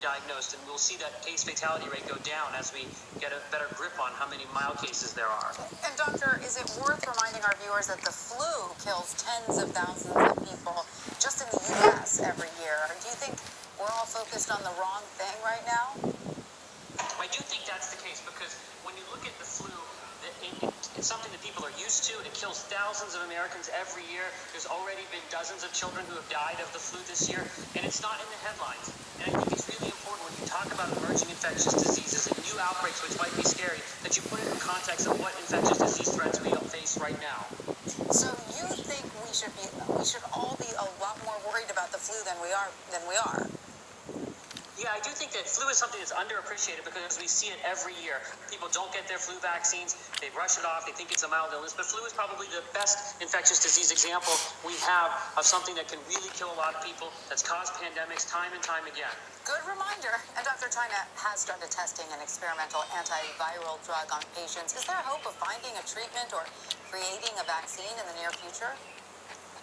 diagnosed, and we'll see that case fatality rate go down as we get a better grip on how many mild cases there are. And doctor, is it worth reminding our viewers that the flu kills tens of thousands of people just in the U.S. every year? Do you think we're all focused on the wrong thing right now? I do think that's the case, because when you look at the flu, it's something that people are used to. It kills thousands of Americans every year. There's already been dozens of children who have died of the flu this year, and it's not in the headlines. And I think it's really important when you talk about emerging infectious diseases and new outbreaks, which might be scary, that you put it in context of what infectious disease threats we face right now. So you think we should all be a lot more worried about the flu than we are? Yeah, I do think that flu is something that's underappreciated, because we see it every year. People don't get their flu vaccines. They brush it off. They think it's a mild illness. But flu is probably the best infectious disease example we have of something that can really kill a lot of people, that's caused pandemics time and time again. Good reminder. And Dr. China has started testing an experimental antiviral drug on patients. Is there a hope of finding a treatment or creating a vaccine in the near future?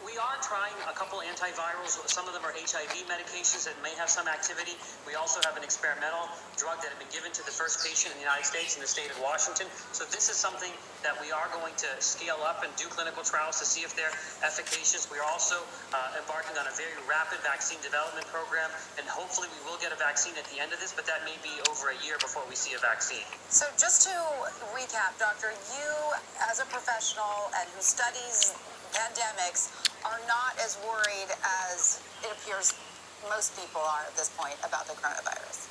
We are trying a couple antivirals. Some of them are HIV medications that may have some activity. We also have an experimental drug that had been given to the first patient in the United States in the state of Washington. So this is something that we are going to scale up and do clinical trials to see if they're efficacious. We are also embarking on a very rapid vaccine development program, and hopefully we will get a vaccine at the end of this, but that may be over a year before we see a vaccine. So just to recap, doctor, you as a professional and who studies pandemics are not as worried as it appears most people are at this point about the coronavirus.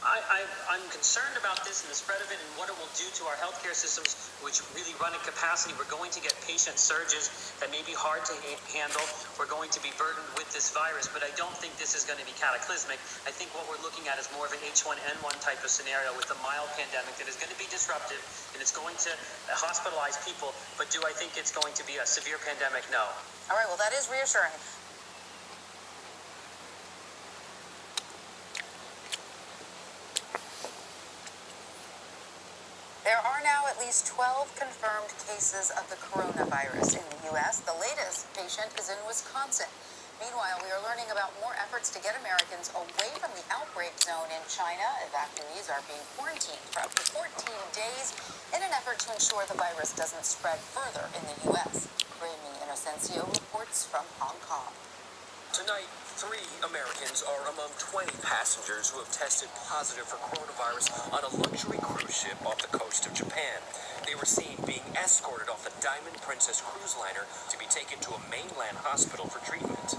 I'm concerned about this and the spread of it and what it will do to our healthcare systems, which really run at capacity. We're going to get patient surges that may be hard to handle. We're going to be burdened with this virus, but I don't think this is going to be cataclysmic. I think what we're looking at is more of an H1N1 type of scenario with a mild pandemic that is going to be disruptive, and it's going to hospitalize people. But do I think it's going to be a severe pandemic? No. All right, well, that is reassuring. There are now at least 12 confirmed cases of the coronavirus in the U.S. The latest patient is in Wisconsin. Meanwhile, we are learning about more efforts to get Americans away from the outbreak zone in China. Evacuees are being quarantined for up to 14 days in an effort to ensure the virus doesn't spread further in the U.S. Raimi Inocencio reports from Hong Kong. Tonight, 3 Americans are among 20 passengers who have tested positive for coronavirus on a luxury cruise ship off the coast of Japan. They were seen being escorted off the Diamond Princess cruise liner to be taken to a mainland hospital for treatment.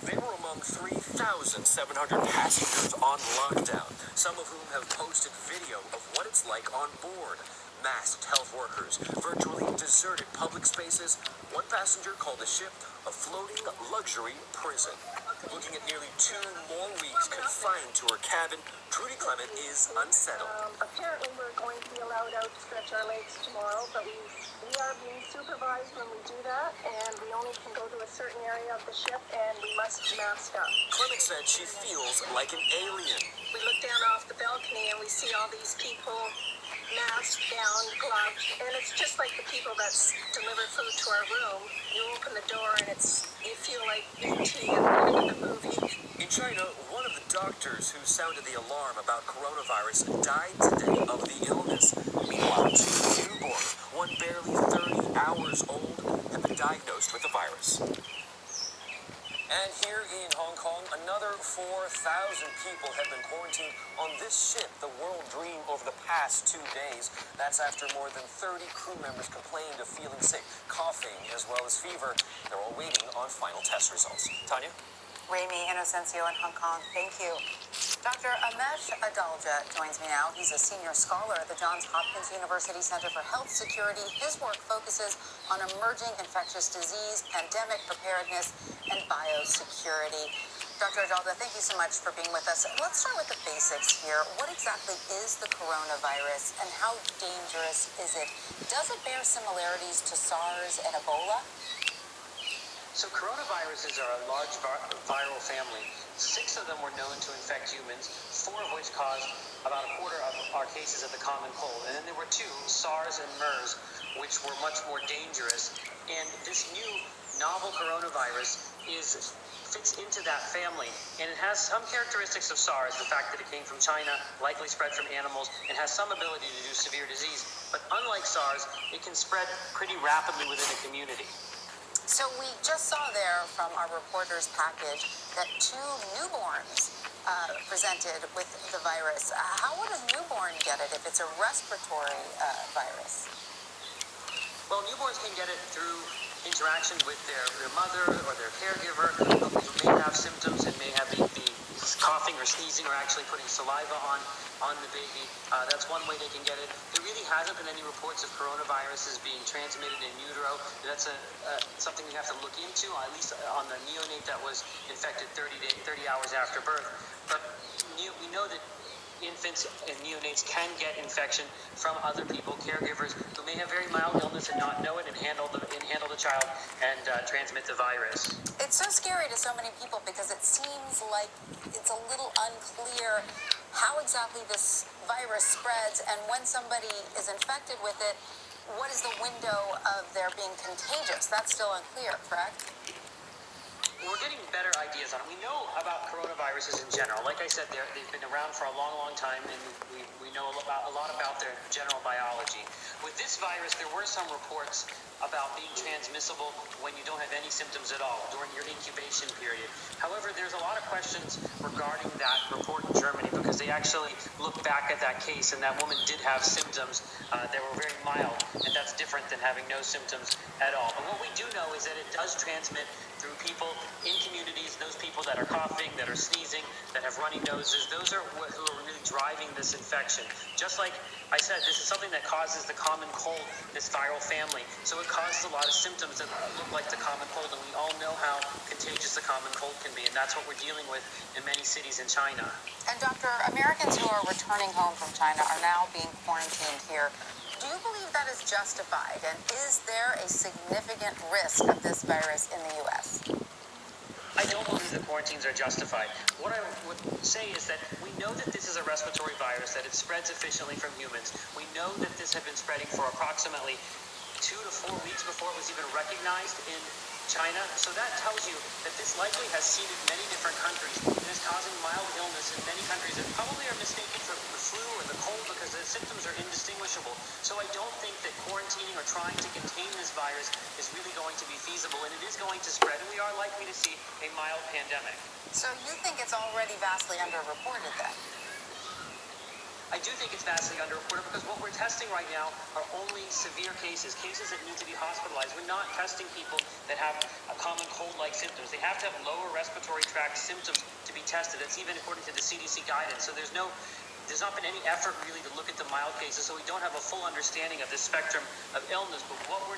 They were among 3,700 passengers on lockdown, some of whom have posted video of what it's like on board. Masked health workers, virtually deserted public spaces. One passenger called the ship a floating luxury prison. Looking at nearly 2 more weeks confined to her cabin, Trudy Clement is unsettled. Apparently we're going to be allowed out to stretch our legs tomorrow, but we are being supervised when we do that, and we only can go to a certain area of the ship, and we must mask up. Clement said she feels like an alien. We look down off the balcony and we see all these people masked down, gloved, and it's just like the people that deliver food to our room. You open the door and you feel like E.T. in the movie. In China, one of the doctors who sounded the alarm about coronavirus died today of the illness. Meanwhile, 2 newborns, one barely 30 hours old, have been diagnosed with the virus. And here in Hong Kong, another 4,000 people have been quarantined on this ship, the World Dream, over the past 2 days. That's after more than 30 crew members complained of feeling sick, coughing, as well as fever. They're all waiting on final test results. Tanya? Raimi Inocencio in Hong Kong, thank you. Dr. Amesh Adalja joins me now. He's a senior scholar at the Johns Hopkins University Center for Health Security. His work focuses on emerging infectious disease, pandemic preparedness, and biosecurity. Dr. Adalja, thank you so much for being with us. Let's start with the basics here. What exactly is the coronavirus, and how dangerous is it? Does it bear similarities to SARS and Ebola? So coronaviruses are a large viral family. 6 of them were known to infect humans, 4 of which caused about a quarter of our cases of the common cold. And then there were 2, SARS and MERS, which were much more dangerous. And this new novel coronavirus is fits into that family, and it has some characteristics of SARS, the fact that it came from China, likely spread from animals, and has some ability to do severe disease. But unlike SARS, it can spread pretty rapidly within a community. So we just saw there from our reporter's package that 2 newborns presented with the virus. How would a newborn get it if it's a respiratory virus? Well, newborns can get it through interaction with their mother or their caregiver who may have symptoms and may have be coughing or sneezing or actually putting saliva on the baby. That's one way they can get it. There really hasn't been any reports of coronaviruses being transmitted in utero. That's something we have to look into, at least on the neonate that was infected 30 hours after birth. But we know that infants and neonates can get infection from other people, caregivers, who may have very mild illness and not know it and handle the child and transmit the virus. It's so scary to so many people because it seems like it's a little unclear how exactly this virus spreads, and when somebody is infected with it, what is the window of their being contagious? That's still unclear, correct? We're getting better ideas on it. We know about coronaviruses in general. Like I said, they've been around for a long, long time, and we know a lot about their general biology. With this virus, there were some reports about being transmissible when you don't have any symptoms at all during your incubation period. However, there's a lot of questions regarding that report in Germany because they actually looked back at that case, and that woman did have symptoms that were very mild, and that's different than having no symptoms at all. But what we do know is that it does transmit through people in communities, those people that are coughing, that are sneezing, that have runny noses. Those are who are really driving this infection. Just like I said, this is something that causes the common cold, this viral family. So it causes a lot of symptoms that look like the common cold, and we all know how contagious the common cold can be, and that's what we're dealing with in many cities in China. And Doctor, Americans who are returning home from China are now being quarantined here. Do you believe that is justified, and is there a significant risk of this virus in the U.S.? I don't believe the quarantines are justified. What I would say is that we know that this is a respiratory virus, that it spreads efficiently from humans. We know that this had been spreading for approximately 2 to 4 weeks before it was even recognized in China. So that tells you that this likely has seeded many different countries and is causing mild illness in many countries that probably are mistaken for the flu or the cold because the symptoms are indistinguishable. So I don't think that quarantining or trying to contain this virus is really going to be feasible, and it is going to spread, and we are likely to see a mild pandemic. So you think it's already vastly underreported then? I do think it's vastly underreported because what we're testing right now are only severe cases that need to be hospitalized. We're not testing people that have a common cold-like symptoms. They have to have lower respiratory tract symptoms to be tested. That's even according to the CDC guidance. So there's not been any effort really to look at the mild cases, so we don't have a full understanding of the spectrum of illness. But what we're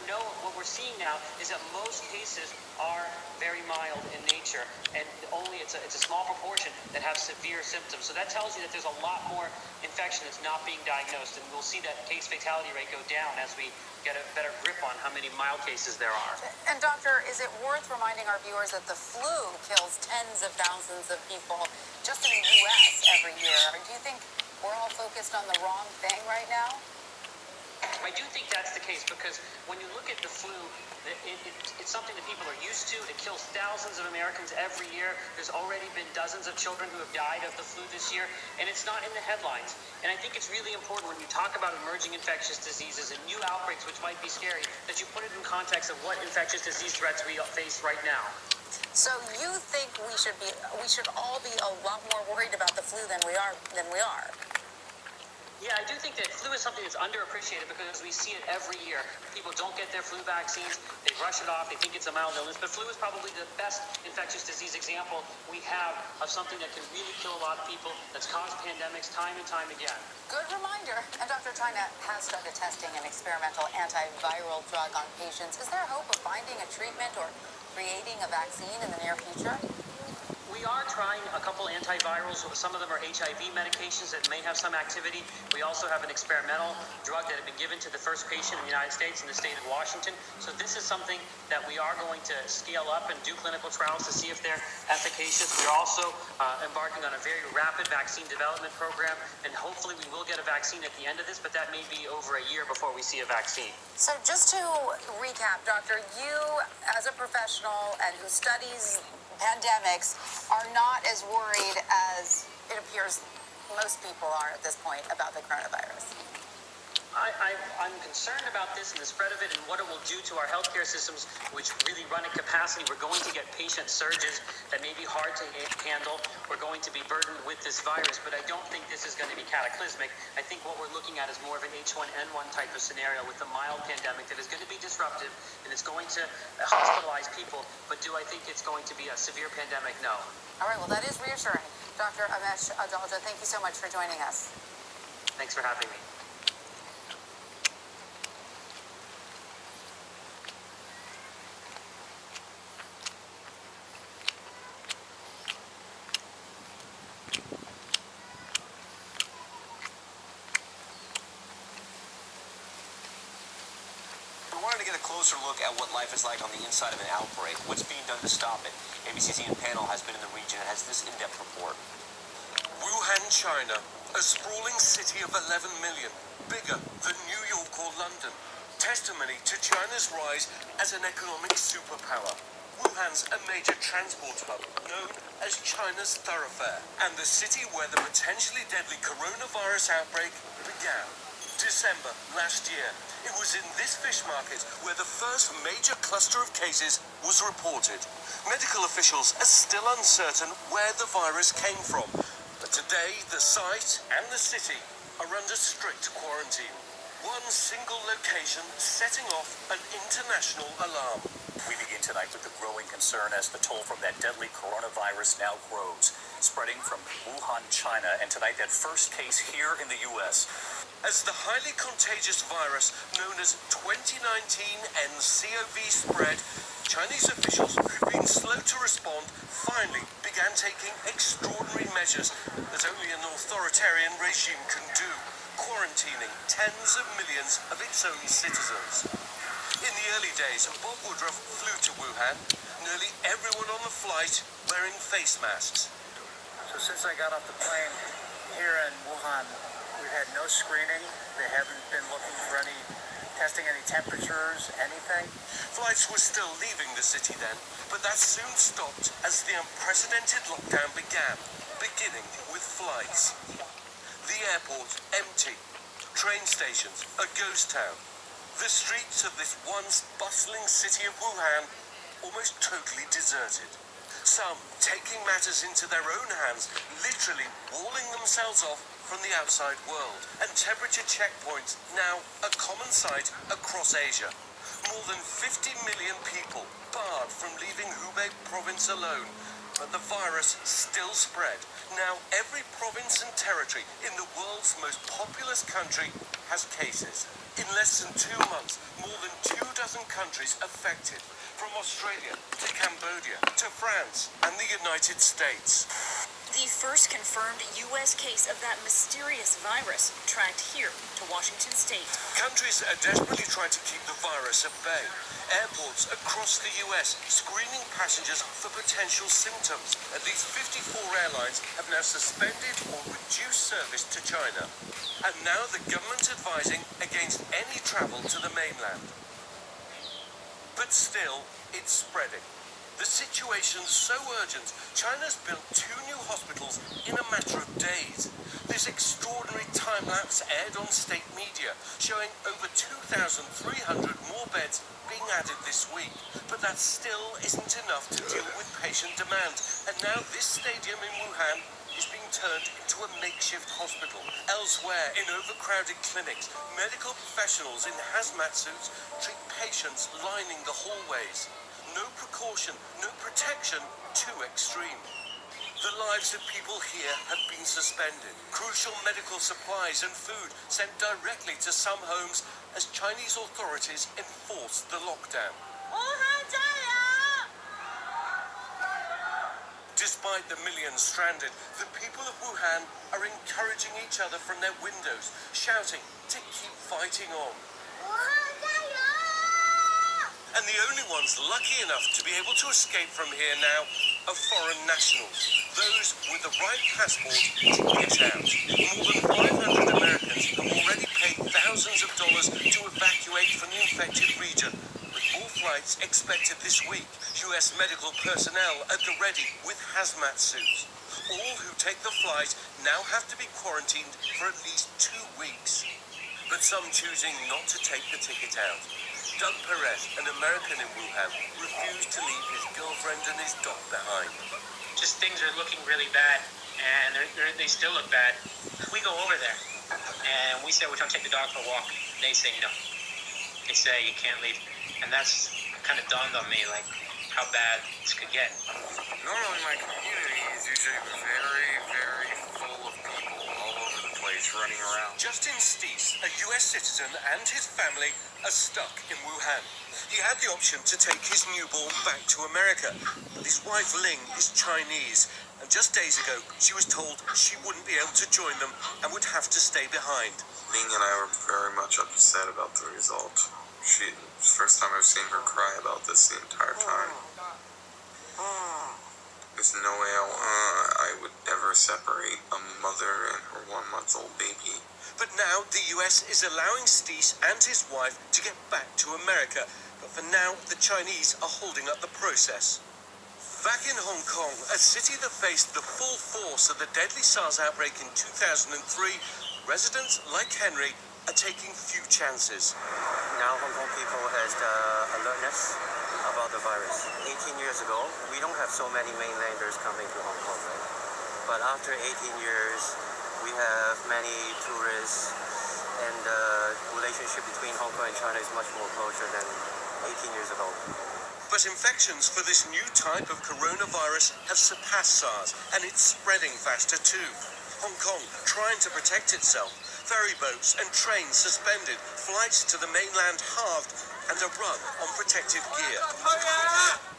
seeing now is that most cases are very mild in nature, and only it's a small proportion that have severe symptoms. So that tells you that there's a lot more infection that's not being diagnosed, and we'll see that case fatality rate go down as we get a better grip on how many mild cases there are. And Doctor, is it worth reminding our viewers that the flu kills tens of thousands of people just in the U.S. every year? Or do you think we're all focused on the wrong thing right now? I do think that's the case because when you look at the flu, it's something that people are used to. It kills thousands of Americans every year. There's already been dozens of children who have died of the flu this year, and it's not in the headlines. And I think it's really important when you talk about emerging infectious diseases and new outbreaks, which might be scary, that you put it in context of what infectious disease threats we face right now. So you think we should all be a lot more worried about the flu than we are? Yeah, I do think that flu is something that's underappreciated because we see it every year. People don't get their flu vaccines, they brush it off, they think it's a mild illness, but flu is probably the best infectious disease example we have of something that can really kill a lot of people, that's caused pandemics time and time again. Good reminder. And Dr. China has started testing an experimental antiviral drug on patients. Is there hope of finding a treatment or creating a vaccine in the near future? We are trying a couple antivirals. Some of them are HIV medications that may have some activity. We also have an experimental drug that had been given to the first patient in the United States in the state of Washington. So this is something that we are going to scale up and do clinical trials to see if they're efficacious. We're also embarking on a very rapid vaccine development program, and hopefully we will get a vaccine at the end of this, but that may be over a year before we see a vaccine. So just to recap, Doctor, you as a professional and who studies pandemics are not as worried as it appears most people are at this point about the coronavirus. I'm concerned about this and the spread of it and what it will do to our healthcare systems, which really run at capacity. We're going to get patient surges that may be hard to handle. We're going to be burdened with this virus, but I don't think this is going to be cataclysmic. I think what we're looking at is more of an H1N1 type of scenario with a mild pandemic that is going to be disruptive and it's going to hospitalize people. But do I think it's going to be a severe pandemic? No. All right, well, that is reassuring. Dr. Mah02813, thank you so much for joining us. Thanks for having me. Wanted to get a closer look at what life is like on the inside of an outbreak. What's being done to stop it? ABC's Ian Panel has been in the region and has this in-depth report. Wuhan, China, a sprawling city of 11 million, bigger than New York or London. Testimony to China's rise as an economic superpower. Wuhan's a major transport hub, known as China's thoroughfare, and the city where the potentially deadly coronavirus outbreak began. December last year. It was in this fish market where the first major cluster of cases was reported. Medical officials are still uncertain where the virus came from, but today the site and the city are under strict quarantine. One single location setting off an international alarm. We begin tonight with the growing concern as the toll from that deadly coronavirus now grows, spreading from Wuhan, China, and tonight that first case here in the U.S. As the highly contagious virus known as 2019 nCoV spread, Chinese officials who've been slow to respond finally began taking extraordinary measures that only an authoritarian regime can do, quarantining tens of millions of its own citizens. In the early days, Bob Woodruff flew to Wuhan, nearly everyone on the flight wearing face masks. So since I got off the plane here in Wuhan, we've had no screening. They haven't been looking for any testing, any temperatures, anything. Flights were still leaving the city then, but that soon stopped as the unprecedented lockdown began, beginning with flights. The airport empty, train stations a ghost town. The streets of this once bustling city of Wuhan almost totally deserted. Some taking matters into their own hands, literally walling themselves off from the outside world. And temperature checkpoints now a common sight across Asia. More than 50 million people barred from leaving Hubei province alone. But the virus still spread. Now every province and territory in the world's most populous country has cases. In less than 2 months, more than 24 countries affected, from Australia to Cambodia to France and the United States. The first confirmed U.S. case of that mysterious virus tracked here to Washington state. Countries are desperately trying to keep the virus at bay. Airports across the U.S. screening passengers for potential symptoms. At least 54 airlines have now suspended or reduced service to China. And now the government advising against any travel to the mainland. But still, it's spreading. The situation's so urgent, China's built 2 new hospitals in a matter of days. This extraordinary time-lapse aired on state media, showing over 2,300 more beds being added this week. But that still isn't enough to deal with patient demand. And now this stadium in Wuhan is being turned into a makeshift hospital. Elsewhere, in overcrowded clinics, medical professionals in hazmat suits treat patients lining the hallways. No precaution, no protection, too extreme. The lives of people here have been suspended. Crucial medical supplies and food sent directly to some homes as Chinese authorities enforce the lockdown. Despite the millions stranded, the people of Wuhan are encouraging each other from their windows, shouting to keep fighting on. And the only ones lucky enough to be able to escape from here now are foreign nationals, those with the right passport to get out. More than 500 Americans have already paid thousands of dollars to evacuate from the infected region, with more flights expected this week. U.S. US medical personnel at the ready with hazmat suits. All who take the flight now have to be quarantined for at least 2 weeks. But some choosing not to take the ticket out. Doug Perez, an American in Wuhan, refused to leave his girlfriend and his dog behind. Just things are looking really bad, and they still look bad. We go over there, and we say we're going to take the dog for a walk. They say no. They say you can't leave. And that's kind of dawned on me, like, how bad this could get. Normally my community is usually very, very full of people all over the place running around. Justin Steese, a US citizen, and his family are stuck in Wuhan. He had the option to take his newborn back to America, but his wife Ling is Chinese, and just days ago she was told she wouldn't be able to join them and would have to stay behind. Ling and I were very much upset about the result. It's the first time I've seen her cry about this the entire time. There's no way I would ever separate a mother and her 1-month-old baby. But now the US is allowing Steese and his wife to get back to America, but for now the Chinese are holding up the process. Back in Hong Kong, a city that faced the full force of the deadly SARS outbreak in 2003, residents like Henry are taking few chances. Now Hong Kong people has the alertness about the virus. 18 years ago, we don't have so many mainlanders coming to Hong Kong, right? But after 18 years, we have many tourists, and the relationship between Hong Kong and China is much more closer than 18 years ago. But infections for this new type of coronavirus have surpassed SARS, and it's spreading faster too. Hong Kong trying to protect itself. Ferry boats and trains suspended, flights to the mainland halved, and a run on protective gear.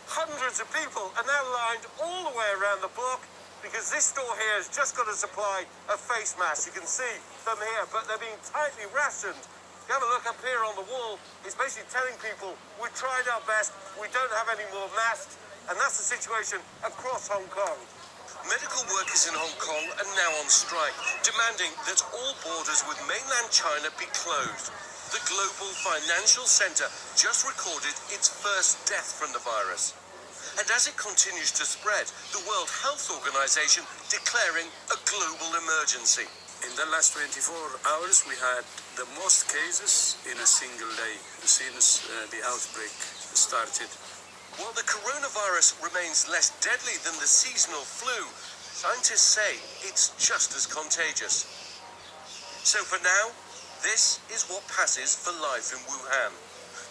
Hundreds of people are now lined all the way around the block because this store here has just got a supply of face masks. You can see them here, but they're being tightly rationed. You have a look up here on the wall. It's basically telling people we've tried our best, we don't have any more masks, and that's the situation across Hong Kong. Medical workers in Hong Kong are now on strike, demanding that all borders with mainland China be closed. The global financial centre just recorded its first death from the virus. And as it continues to spread, the World Health Organization declaring a global emergency. In the last 24 hours, we had the most cases in a single day since the outbreak started. While the coronavirus remains less deadly than the seasonal flu, scientists say it's just as contagious. So for now, this is what passes for life in Wuhan.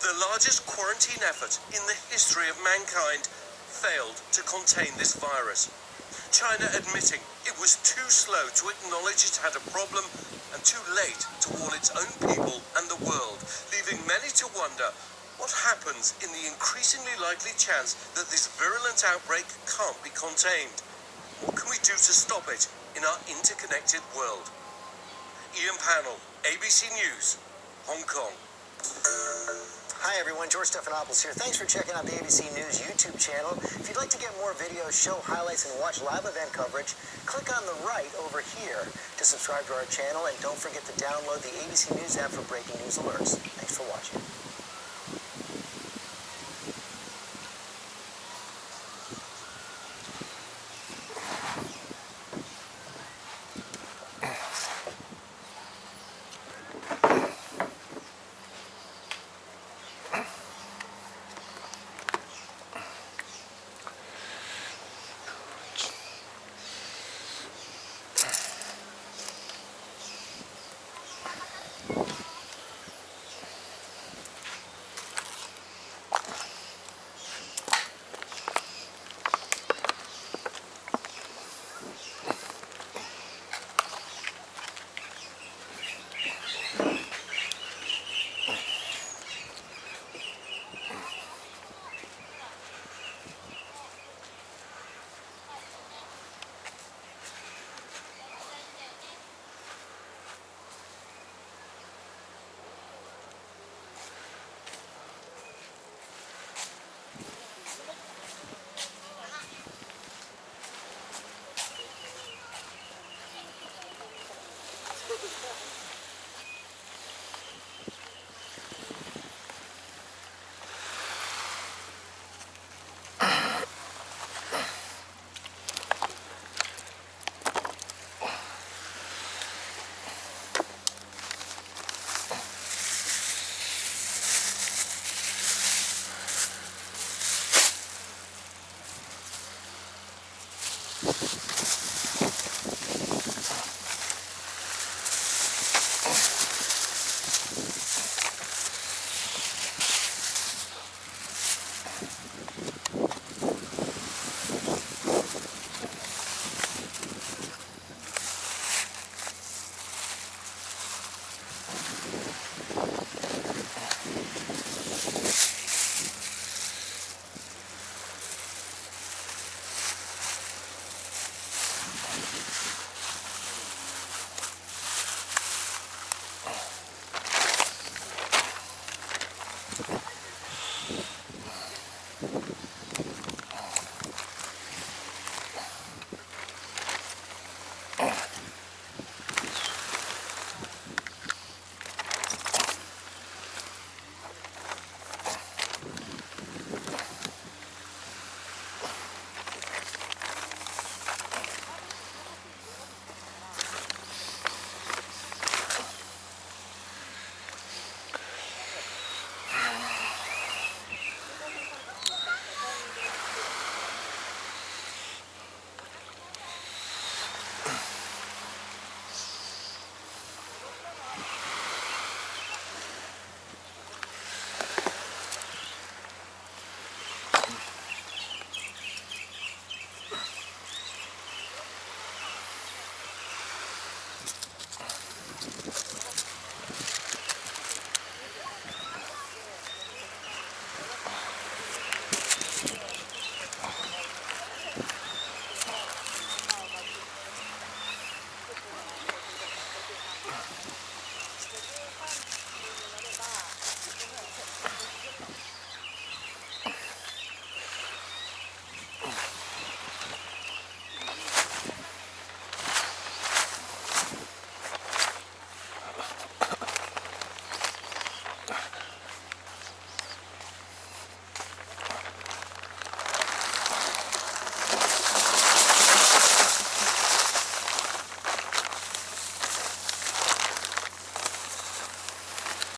The largest quarantine effort in the history of mankind failed to contain this virus. China admitting it was too slow to acknowledge it had a problem and too late to warn its own people and the world, leaving many to wonder what happens in the increasingly likely chance that this virulent outbreak can't be contained. What can we do to stop it in our interconnected world? Ian Pannell, ABC News, Hong Kong. Hi everyone, George Stephanopoulos here. Thanks for checking out the ABC News YouTube channel. If you'd like to get more videos, show highlights, and watch live event coverage, click on the right over here to subscribe to our channel, and don't forget to download the ABC News app for breaking news alerts. Thanks for watching.